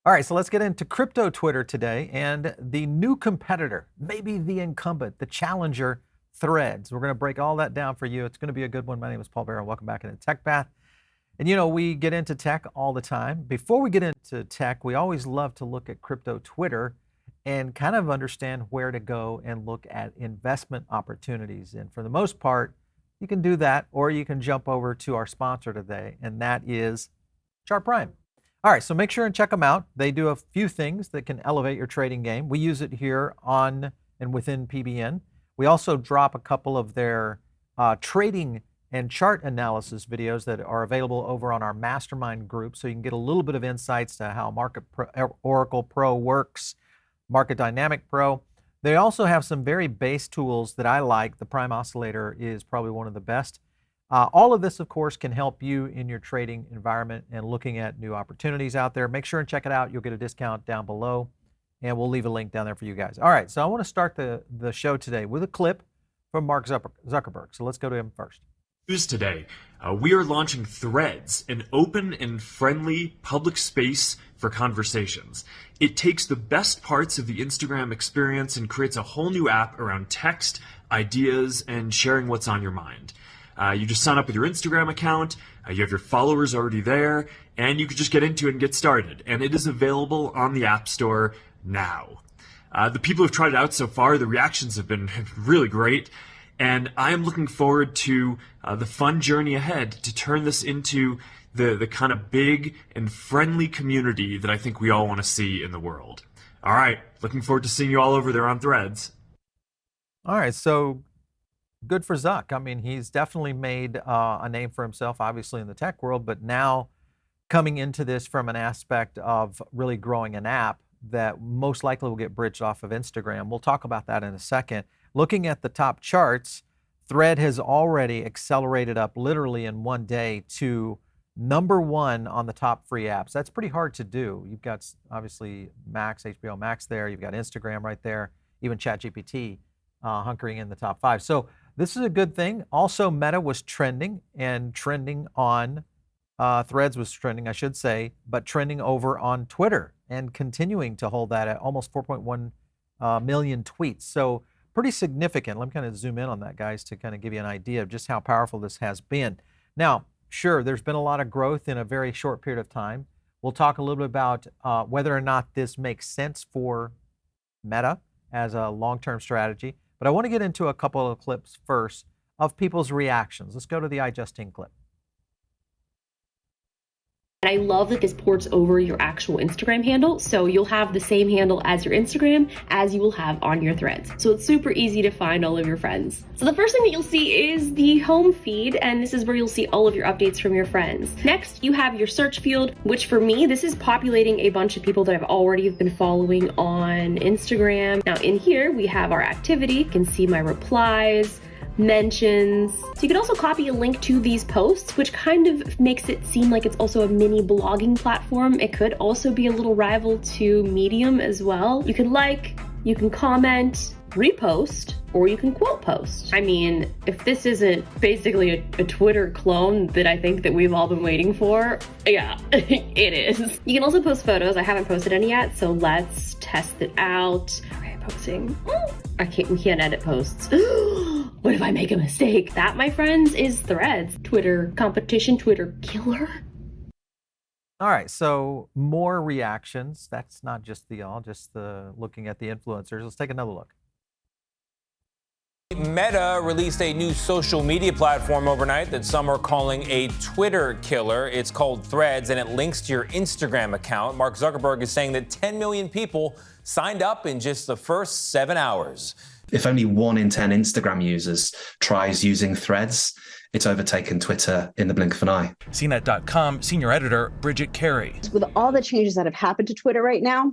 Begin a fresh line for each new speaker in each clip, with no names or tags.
All right, so let's get into crypto Twitter today and the new competitor, maybe the incumbent, the challenger, Threads. We're going to break all that down for you. It's going to be a good one. My name is Paul Barron. Welcome back into Tech Path. And you know, we get into tech all the time. Before we get into tech, we always love to look at crypto Twitter and kind of understand where to go and look at investment opportunities. And for the most part, you can do that, or you can jump over to our sponsor today, and that is Chart Prime. All right, so make sure and check them out. They do a few things that can elevate your trading game. We use it here on and within PBN. We also drop a couple of their trading and chart analysis videos that are available over on our mastermind group, so you can get a little bit of insights to how Oracle Pro works, Market Dynamic Pro. They also have some very base tools that I like. The Prime Oscillator is probably one of the best. All of this, of course, can help you in your trading environment and looking at new opportunities out there. Make sure and check it out. You'll get a discount down below, and we'll leave a link down there for you guys. All right, so I want to start the show today with a clip from Mark Zuckerberg. So let's go to him first.
News today. We are launching Threads, an open and friendly public space for conversations. It takes the best parts of the Instagram experience and creates a whole new app around text, ideas, and sharing what's on your mind. You just sign up with your Instagram account, you have your followers already there, and you can just get into it and get started. And it is available on the App Store now. The people who've tried it out so far, the reactions have been really great. And I am looking forward to the fun journey ahead to turn this into the kind of big and friendly community that I think we all want to see in the world. All right, looking forward to seeing you all over there on Threads.
All right, so good for Zuck. I mean, he's definitely made a name for himself, obviously, in the tech world, but now coming into this from an aspect of really growing an app that most likely will get bridged off of Instagram. We'll talk about that in a second. Looking at the top charts, Thread has already accelerated up literally in one day to #1 on the top free apps. That's pretty hard to do. You've got obviously Max, HBO Max there. You've got Instagram right there, even ChatGPT hunkering in the top 5. So this is a good thing. Also, Meta was trending and trending on Threads was trending, I should say, but trending over on Twitter and continuing to hold that at almost 4.1 million tweets. So pretty significant. Let me kind of zoom in on that, guys, to kind of give you an idea of just how powerful this has been. Now, sure, there's been a lot of growth in a very short period of time. We'll talk a little bit about whether or not this makes sense for Meta as a long-term strategy. But I want to get into a couple of clips first of people's reactions. Let's go to the iJustine clip.
And I love that this ports over your actual Instagram handle, so you'll have the same handle as your Instagram as you will have on your Threads. So it's super easy to find all of your friends. So the first thing that you'll see is the home feed, and this is where you'll see all of your updates from your friends. Next, you have your search field, which for me, this is populating a bunch of people that I've already been following on Instagram. Now in here, we have our activity. You can see my replies, mentions. So you can also copy a link to these posts, which kind of makes it seem like it's also a mini blogging platform. It could also be a little rival to Medium as well. You can like, you can comment, repost, or you can quote post. I mean, if this isn't basically a Twitter clone that I think that we've all been waiting for, yeah, it is. You can also post photos. I haven't posted any yet, so let's test it out. Okay, posting. We can't edit posts. What if I make a mistake? That, my friends, is Threads. Twitter competition, Twitter killer.
All right, so more reactions. That's not just the looking at the influencers. Let's take another look.
Meta released a new social media platform overnight that some are calling a Twitter killer. It's called Threads, and it links to your Instagram account. Mark Zuckerberg is saying that 10 million people signed up in just the first 7 hours.
If only 1 in 10 Instagram users tries using Threads, it's overtaken Twitter in the blink of an eye.
CNET.com senior editor Bridget Carey.
With all the changes that have happened to Twitter right now,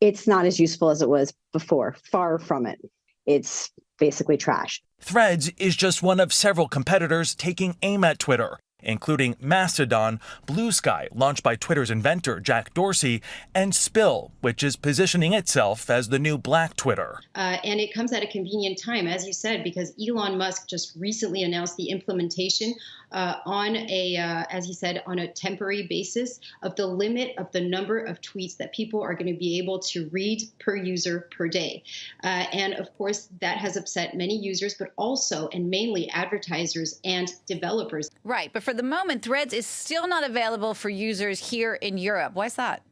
it's not as useful as it was before. Far from it. It's basically trash.
Threads is just one of several competitors taking aim at Twitter. including Mastodon, Blue Sky, launched by Twitter's inventor Jack Dorsey, and Spill, which is positioning itself as the new Black Twitter.
And it comes at a convenient time, as you said, because Elon Musk just recently announced the implementation as he said, on a temporary basis of the limit of the number of tweets that people are going to be able to read per user per day. And of course, that has upset many users, but also and mainly advertisers and developers.
Right. But for the moment, Threads is still not available for users here in Europe. Why is that?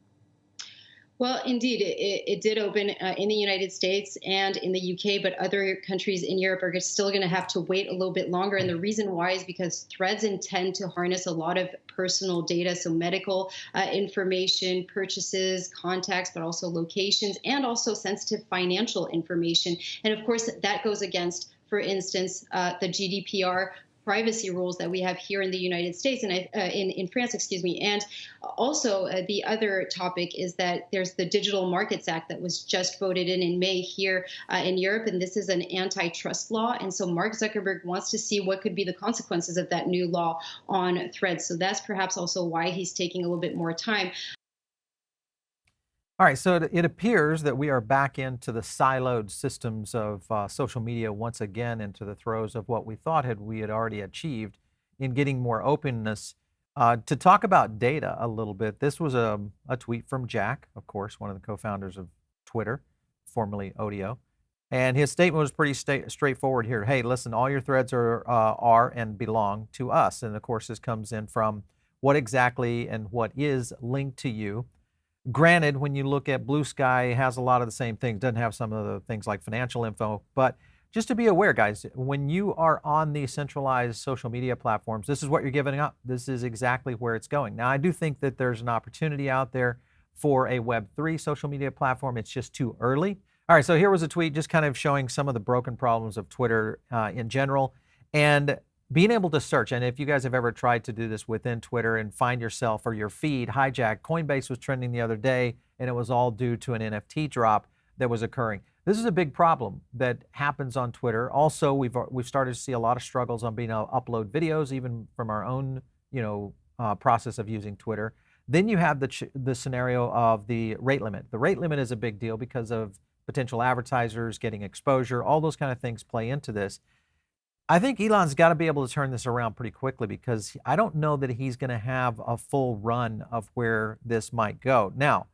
Well, indeed, it did open in the United States and in the UK, but other countries in Europe are still going to have to wait a little bit longer. And the reason why is because Threads intend to harness a lot of personal data, so medical information, purchases, contacts, but also locations, and also sensitive financial information. And of course, that goes against, for instance, the GDPR privacy rules that we have here in the United States and in France, excuse me. And also the other topic is that there's the Digital Markets Act that was just voted in May here in Europe. And this is an antitrust law. And so Mark Zuckerberg wants to see what could be the consequences of that new law on Threads. So that's perhaps also why he's taking a little bit more time.
All right, so it appears that we are back into the siloed systems of social media once again, into the throes of what we thought we had already achieved in getting more openness. To talk about data a little bit, this was a tweet from Jack, of course, one of the co-founders of Twitter, formerly Odeo. And his statement was pretty straightforward here. Hey, listen, all your threads are and belong to us. And of course, this comes in from what exactly and what is linked to you. Granted, when you look at Blue Sky, it has a lot of the same things, doesn't have some of the things like financial info, but just to be aware, guys, when you are on these centralized social media platforms, this is what you're giving up. This is exactly where it's going. Now, I do think that there's an opportunity out there for a Web3 social media platform. It's just too early. All right, so here was a tweet just kind of showing some of the broken problems of Twitter in general. And being able to search, and if you guys have ever tried to do this within Twitter and find yourself or your feed hijacked, Coinbase was trending the other day, and it was all due to an NFT drop that was occurring. This is a big problem that happens on Twitter. Also, we've started to see a lot of struggles on being able to upload videos, even from our own process of using Twitter. Then you have the scenario of the rate limit. The rate limit is a big deal because of potential advertisers getting exposure. All those kind of things play into this. I think Elon's got to be able to turn this around pretty quickly because I don't know that he's going to have a full run of where this might go. Now,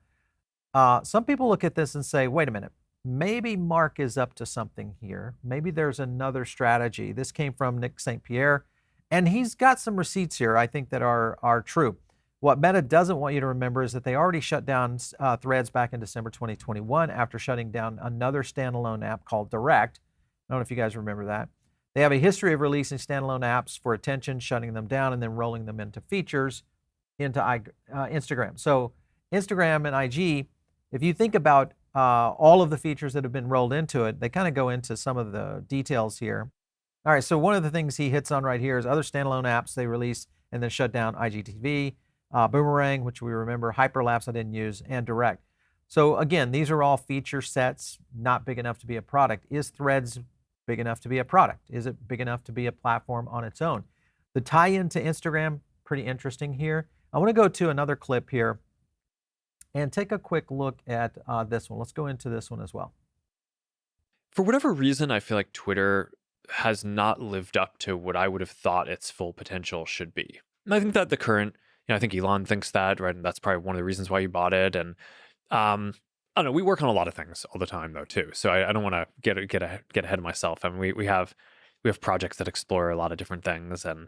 some people look at this and say, wait a minute, maybe Mark is up to something here. Maybe there's another strategy. This came from Nick St. Pierre, and he's got some receipts here, I think, that are true. What Meta doesn't want you to remember is that they already shut down Threads back in December 2021 after shutting down another standalone app called Direct. I don't know if you guys remember that. They have a history of releasing standalone apps for attention, shutting them down, and then rolling them into features into Instagram. So Instagram and IG, if you think about all of the features that have been rolled into it, they kind of go into some of the details here. All right, so one of the things he hits on right here is other standalone apps they release and then shut down: IGTV, Boomerang, which we remember, Hyperlapse I didn't use, and Direct. So again, these are all feature sets, not big enough to be a product. Is Threads big enough to be a product? Is it big enough to be a platform on its own? The tie-in to Instagram, pretty interesting here. I want to go to another clip here and take a quick look at this one. Let's go into this one as well.
For whatever reason, I feel like Twitter has not lived up to what I would have thought its full potential should be. And I think that the current, I think Elon thinks that, right? And that's probably one of the reasons why he bought it. And I don't know. We work on a lot of things all the time, though, too. So I don't want to get ahead of myself. I mean, we have projects that explore a lot of different things, and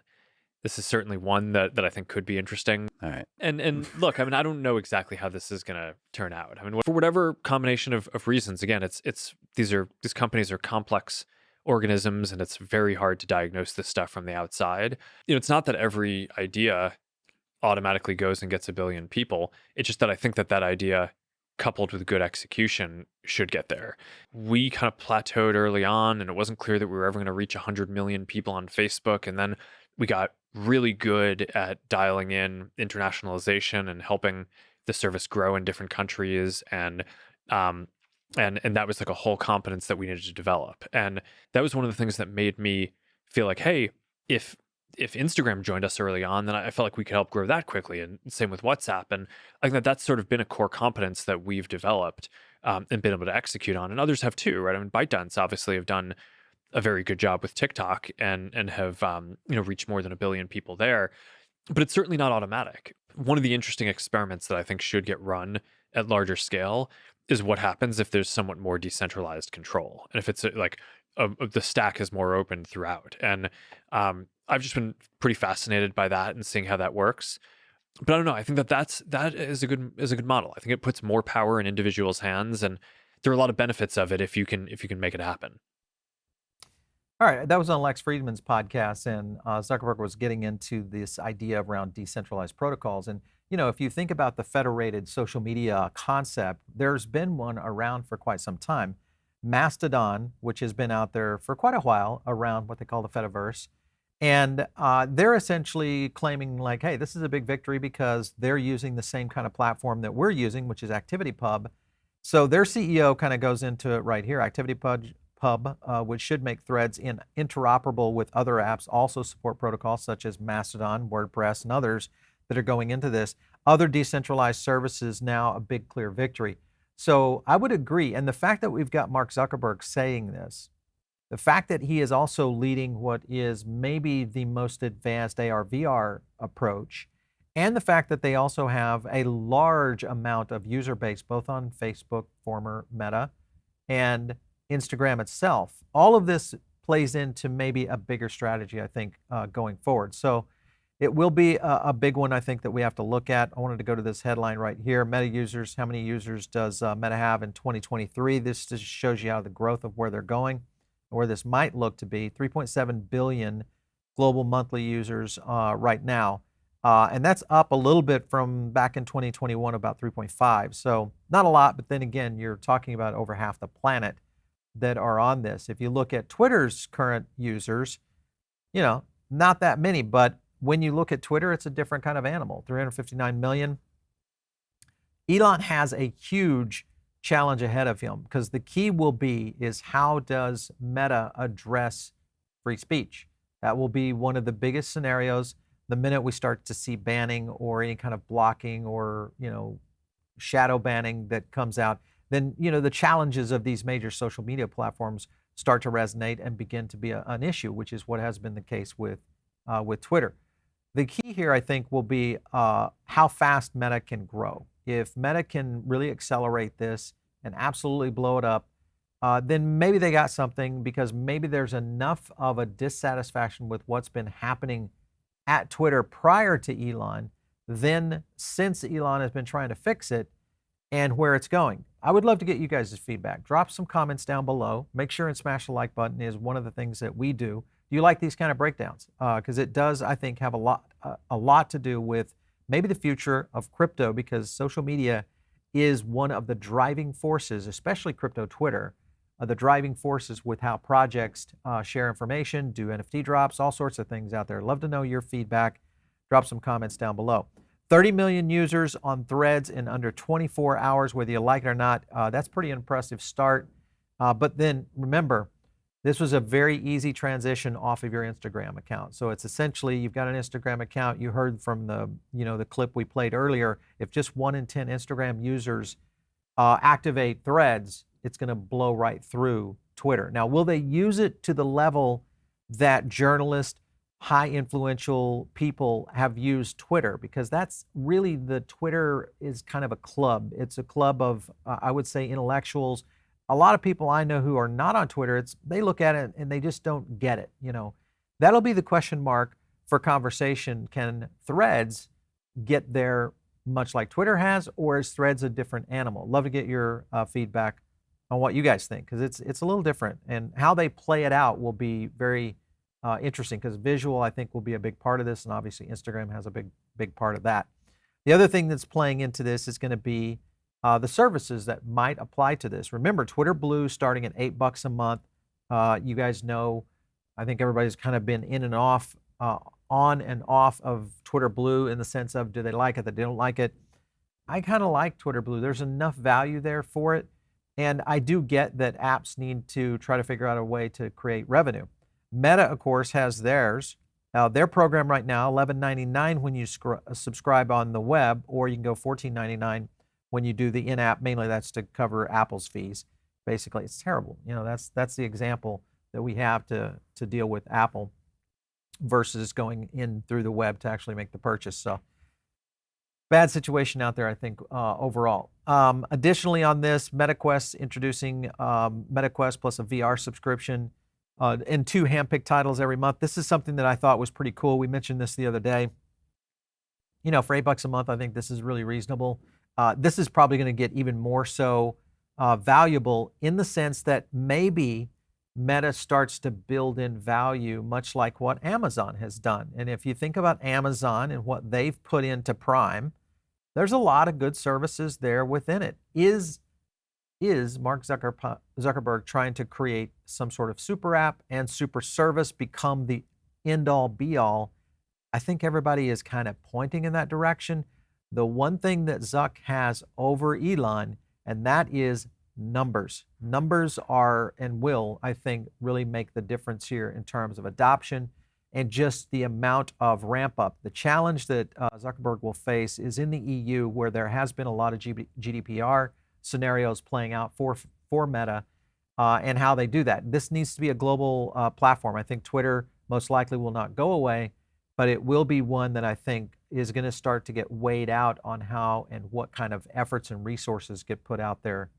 this is certainly one that I think could be interesting.
All right.
And look, I mean, I don't know exactly how this is going to turn out. I mean, for whatever combination of reasons, again, these companies are complex organisms, and it's very hard to diagnose this stuff from the outside. It's not that every idea automatically goes and gets 1 billion people. It's just that I think that idea, coupled with good execution, should get there. We kind of plateaued early on, and it wasn't clear that we were ever going to reach 100 million people on Facebook. And then we got really good at dialing in internationalization and helping the service grow in different countries. And that was like a whole competence that we needed to develop. And that was one of the things that made me feel like, hey, if if Instagram joined us early on, then I felt like we could help grow that quickly. And same with WhatsApp. And I think that that's sort of been a core competence that we've developed and been able to execute on. And others have too, right? I mean, ByteDance obviously have done a very good job with TikTok and have reached more than 1 billion people there. But it's certainly not automatic. One of the interesting experiments that I think should get run at larger scale is what happens if there's somewhat more decentralized control, and if it's the stack is more open throughout. And I've just been pretty fascinated by that and seeing how that works. But I don't know. I think that is a good model. I think it puts more power in individuals' hands, and there are a lot of benefits of it if you can make it happen.
All right, that was on Lex Friedman's podcast, and Zuckerberg was getting into this idea around decentralized protocols. And if you think about the federated social media concept, there's been one around for quite some time. Mastodon, which has been out there for quite a while around what they call the Fediverse, and they're essentially claiming like, hey, this is a big victory because they're using the same kind of platform that we're using, which is ActivityPub. So their CEO kind of goes into it right here. ActivityPub, which should make Threads interoperable with other apps, also support protocols such as Mastodon, WordPress, and others that are going into this. Other decentralized services now a big clear victory. So I would agree. And the fact that we've got Mark Zuckerberg saying this, the fact that he is also leading what is maybe the most advanced AR/VR approach, and the fact that they also have a large amount of user base, both on Facebook, former Meta, and Instagram itself, all of this plays into maybe a bigger strategy, I think, going forward. So it will be a big one, I think, that we have to look at. I wanted to go to this headline right here. Meta users, how many users does Meta have in 2023? This just shows you how the growth of where they're going, where this might look to be. 3.7 billion global monthly users right now. And that's up a little bit from back in 2021, about 3.5. So not a lot, but then again, you're talking about over half the planet that are on this. If you look at Twitter's current users, not that many, but when you look at Twitter, it's a different kind of animal, 359 million. Elon has a huge challenge ahead of him because the key will be is how does Meta address free speech? That will be one of the biggest scenarios. The minute we start to see banning or any kind of blocking or, shadow banning that comes out, then, the challenges of these major social media platforms start to resonate and begin to be an issue, which is what has been the case with Twitter. The key here, I think, will be how fast Meta can grow. If Meta can really accelerate this and absolutely blow it up, then maybe they got something, because maybe there's enough of a dissatisfaction with what's been happening at Twitter prior to Elon, then since Elon has been trying to fix it and where it's going. I would love to get you guys' feedback. Drop some comments down below. Make sure and smash the like button is one of the things that we do. Do you like these kind of breakdowns? Because it does, I think, have a lot to do with maybe the future of crypto, because social media is one of the driving forces, especially crypto Twitter, the driving forces with how projects share information, do NFT drops, all sorts of things out there. Love to know your feedback. Drop some comments down below. 30 million users on Threads in under 24 hours, whether you like it or not. That's pretty impressive start. But then remember, this was a very easy transition off of your Instagram account. So it's essentially, you've got an Instagram account. You heard from the clip we played earlier. If just 1 in 10 Instagram users activate Threads, it's going to blow right through Twitter. Now, will they use it to the level that journalists, high influential people have used Twitter? Because that's really, the Twitter is kind of a club. It's a club of, I would say, intellectuals. A lot of people I know who are not on Twitter, they look at it and they just don't get it. That'll be the question mark for conversation. Can Threads get there much like Twitter has, or is Threads a different animal? Love to get your feedback on what you guys think, because it's a little different, and how they play it out will be very interesting, because visual, I think, will be a big part of this, and obviously Instagram has a big part of that. The other thing that's playing into this is going to be the services that might apply to this. Remember, Twitter Blue starting at $8 a month. You guys know, I think everybody's kind of been in and off, on and off of Twitter Blue, in the sense of, do they like it, they don't like it. I kind of like Twitter Blue. There's enough value there for it. And I do get that apps need to try to figure out a way to create revenue. Meta, of course, has theirs, Their program right now, $11.99 when you subscribe on the web, or you can go $14.99 when you do the in-app. Mainly that's to cover Apple's fees. Basically, it's terrible. That's the example that we have to deal with Apple versus going in through the web to actually make the purchase. So bad situation out there, I think, overall. Additionally on this, MetaQuest introducing MetaQuest plus a VR subscription and 2 handpicked titles every month. This is something that I thought was pretty cool. We mentioned this the other day. For $8 a month, I think this is really reasonable. This is probably going to get even more so valuable in the sense that maybe Meta starts to build in value, much like what Amazon has done. And if you think about Amazon and what they've put into Prime, there's a lot of good services there within it. Is Mark Zuckerberg trying to create some sort of super app and super service become the end-all be-all? I think everybody is kind of pointing in that direction. The one thing that Zuck has over Elon, and that is numbers. Numbers are and will, I think, really make the difference here in terms of adoption and just the amount of ramp up. The challenge that Zuckerberg will face is in the EU, where there has been a lot of GDPR scenarios playing out for Meta and how they do that. This needs to be a global platform. I think Twitter most likely will not go away, but it will be one that I think is going to start to get weighed out on how and what kind of efforts and resources get put out there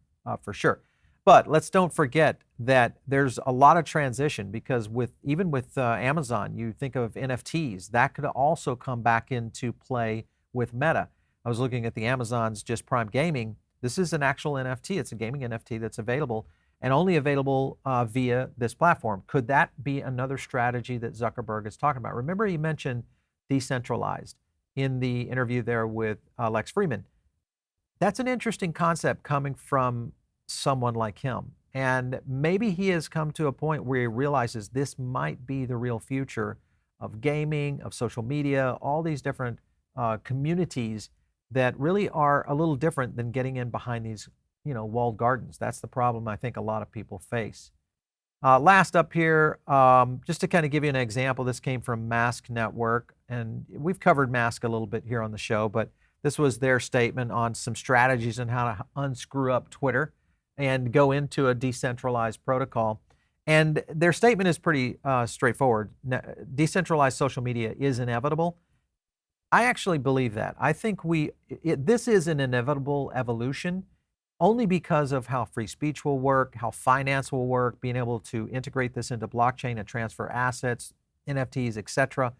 for sure. But let's don't forget that there's a lot of transition, because even with Amazon, you think of NFTs, that could also come back into play with Meta. I was looking at the Amazon's just Prime Gaming. This is an actual NFT. It's a gaming NFT that's available and only available via this platform. Could that be another strategy that Zuckerberg is talking about? Remember, he mentioned decentralized in the interview there with Lex Fridman. That's an interesting concept coming from someone like him. And maybe he has come to a point where he realizes this might be the real future of gaming, of social media, all these different communities that really are a little different than getting in behind these, walled gardens. That's the problem I think a lot of people face. Last up here, just to kind of give you an example, this came from Mask Network, and we've covered Mask a little bit here on the show, but this was their statement on some strategies on how to unscrew up Twitter and go into a decentralized protocol. And their statement is pretty straightforward. Decentralized social media is inevitable. I actually believe that. I think this is an inevitable evolution only because of how free speech will work, how finance will work, being able to integrate this into blockchain and transfer assets, NFTs, etc.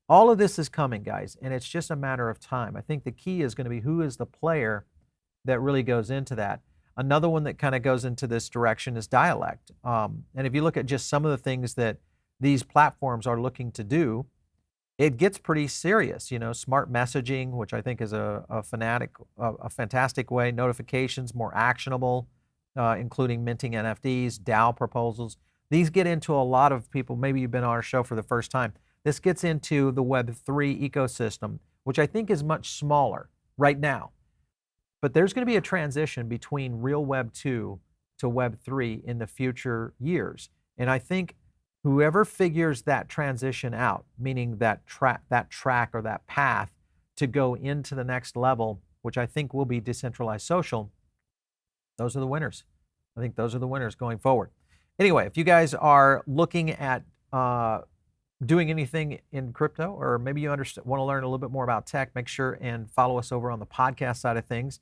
All of this is coming, guys, and it's just a matter of time. I think the key is going to be who is the player that really goes into that. Another one that kind of goes into this direction is Dialect. And if you look at just some of the things that these platforms are looking to do, it gets pretty serious. Smart messaging, which I think is a fantastic way. Notifications, more actionable, including minting NFTs, DAO proposals. These get into a lot of people. Maybe you've been on our show for the first time. This gets into the Web3 ecosystem, which I think is much smaller right now. But there's going to be a transition between real Web 2 to Web 3 in the future years. And I think whoever figures that transition out, meaning that track or that path to go into the next level, which I think will be decentralized social, those are the winners. I think those are the winners going forward. Anyway, if you guys are looking at doing anything in crypto, or maybe you want to learn a little bit more about tech, make sure and follow us over on the podcast side of things.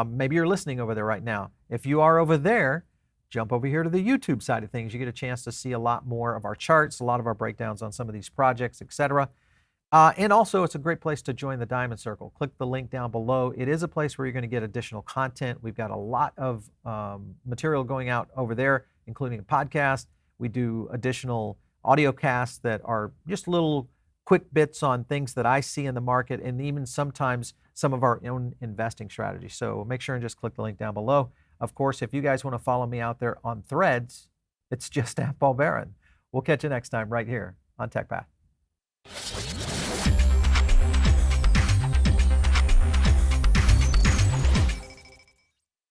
Maybe you're listening over there right now. If you are over there, jump over here to the YouTube side of things. You get a chance to see a lot more of our charts, a lot of our breakdowns on some of these projects, etc. And also, it's a great place to join the Diamond Circle. Click the link down below. It is a place where you're going to get additional content. We've got a lot of material going out over there, including a podcast. We do additional audio casts that are just little quick bits on things that I see in the market, and even sometimes some of our own investing strategies. So make sure and just click the link down below. Of course, if you guys want to follow me out there on Threads, it's just @PaulBaron. We'll catch you next time right here on TechPath.